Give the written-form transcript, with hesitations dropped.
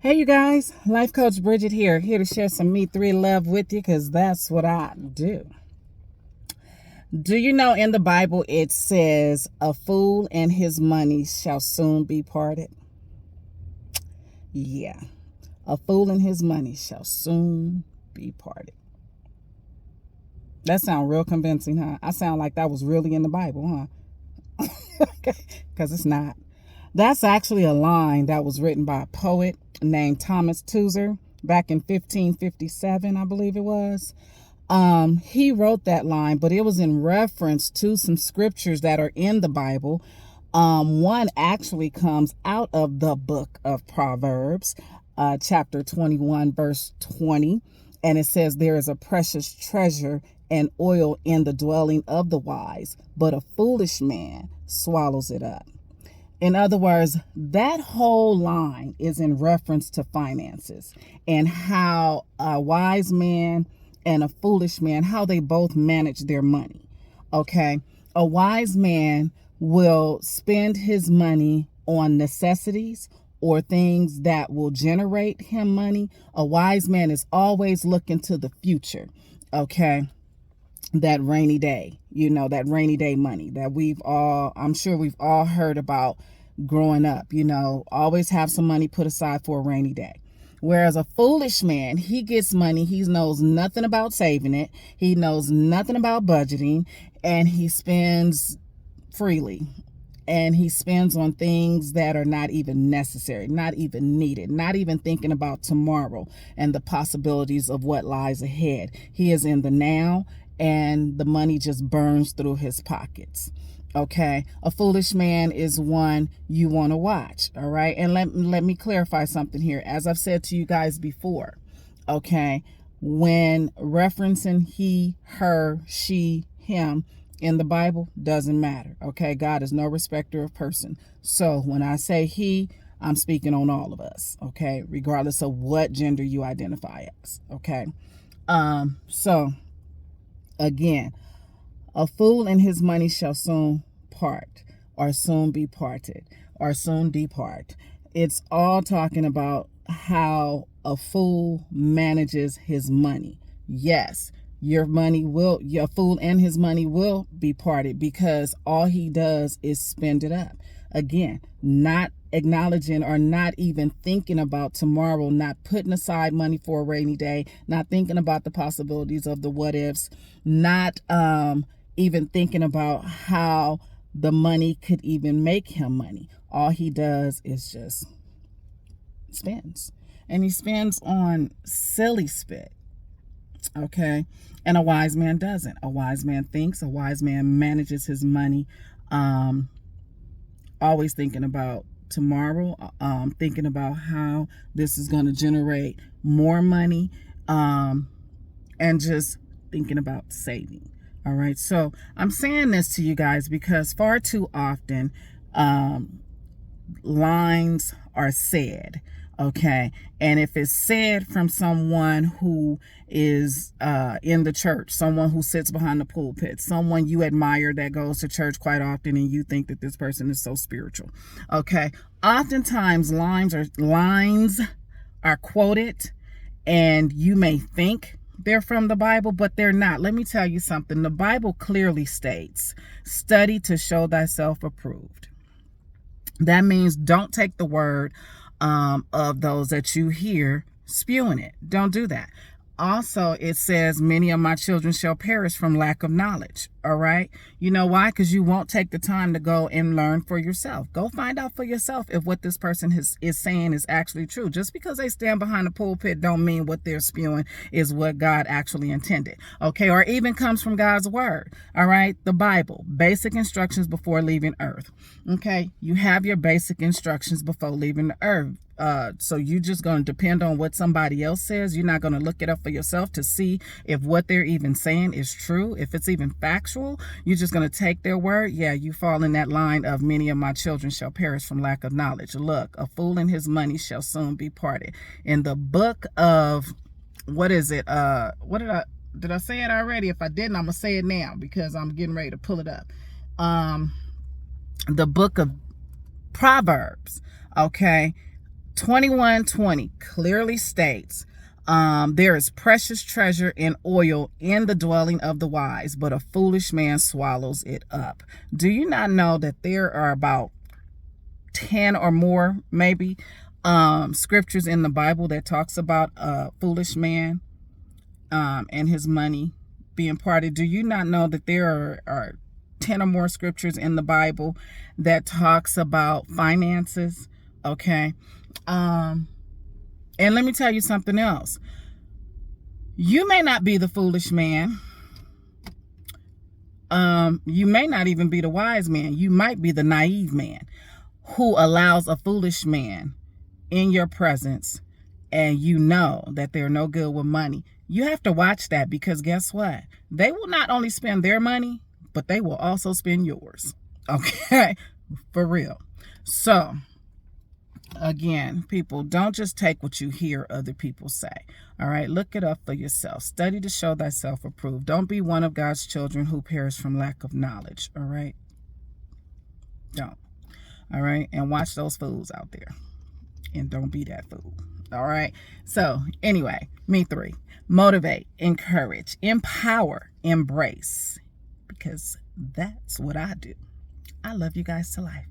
Hey, you guys, Life Coach Bridget here to share some Me 3 love with you because that's what I do. Do you know in the Bible it says, a fool and his money shall soon be parted? Yeah, a fool and his money shall soon be parted. That sounds real convincing, huh? I sound like that was really in the Bible, huh? Because it's not. That's actually a line that was written by a poet named Thomas Tuzer back in 1557, I believe it was. He wrote that line, but it was in reference to some scriptures that are in the Bible. One actually comes out of the book of Proverbs, chapter 21, verse 20. And it says, there is a precious treasure and oil in the dwelling of the wise, but a foolish man swallows it up. In other words, that whole line is in reference to finances and how a wise man and a foolish man, how they both manage their money. Okay. A wise man will spend his money on necessities or things that will generate him money. A wise man is always looking to the future. Okay. That rainy day, that rainy day money that I'm sure we've all heard about growing up, always have some money put aside for a rainy day. Whereas a foolish man, he gets money, he knows nothing about saving it, he knows nothing about budgeting, and he spends freely. And he spends on things that are not even necessary, not even needed, not even thinking about tomorrow and the possibilities of what lies ahead. He is in the now, and the money just burns through his pockets. Okay. A foolish man is one you want to watch. All right. And let me clarify something here. As I've said to you guys before, okay, when referencing he, her, she, him in the Bible, doesn't matter. Okay. God is no respecter of person. So when I say he, I'm speaking on all of us. Okay. Regardless of what gender you identify as. Okay. So again, a fool and his money shall soon part, or soon be parted, or soon depart. It's all talking about how a fool manages his money. Yes, your fool and his money will be parted because all he does is spend it up. Again, not acknowledging or not even thinking about tomorrow, not putting aside money for a rainy day, not thinking about the possibilities of the what ifs, not even thinking about how the money could even make him money. All he does is just spends. And he spends on silly spit. Okay. And a wise man doesn't. A wise man thinks, a wise man manages his money, always thinking about tomorrow, thinking about how this is going to generate more money, and just thinking about saving. All right. So I'm saying this to you guys because far too often, lines are said. Okay. And if it's said from someone who is in the church, someone who sits behind the pulpit, someone you admire that goes to church quite often, and you think that this person is so spiritual. Okay. Oftentimes lines are quoted, and you may think they're from the Bible, but they're not. Let me tell you something. The Bible clearly states, study to show thyself approved. That means don't take the word of those that you hear spewing it. Don't do that. Also, it says, many of my children shall perish from lack of knowledge. All right. You know why? Because you won't take the time to go and learn for yourself. Go find out for yourself if what this person is saying is actually true. Just because they stand behind the pulpit don't mean what they're spewing is what God actually intended. Okay. Or even comes from God's word. All right. The Bible, basic instructions before leaving earth. Okay. You have your basic instructions before leaving the earth. So you're just going to depend on what somebody else says. You're not going to look it up for yourself to see if what they're even saying is true, if it's even factual. You're just going to take their word. Yeah, you fall in that line of many of my children shall perish from lack of knowledge. Look, a fool and his money shall soon be parted. In the book of, what is it? Did I say it already? If I didn't, I'm going to say it now because I'm getting ready to pull it up. The book of Proverbs. Okay. 21:20 clearly states, there is precious treasure in oil in the dwelling of the wise, but a foolish man swallows it up. Do you not know that there are about 10 or more, maybe, scriptures in the Bible that talks about a foolish man and his money being parted? Do you not know that there are 10 or more scriptures in the Bible that talks about finances? Okay. And let me tell you something else. You may not be the foolish man. You may not even be the wise man. You might be the naive man who allows a foolish man in your presence, and you know that they're no good with money. You have to watch that, because guess what? They will not only spend their money, but they will also spend yours. Okay? For real. So, again, people, don't just take what you hear other people say. All right? Look it up for yourself. Study to show thyself approved. Don't be one of God's children who perish from lack of knowledge. All right? Don't. All right? And watch those fools out there. And don't be that fool. All right? So, anyway, me 3. Motivate, encourage, empower, embrace. Because that's what I do. I love you guys to life.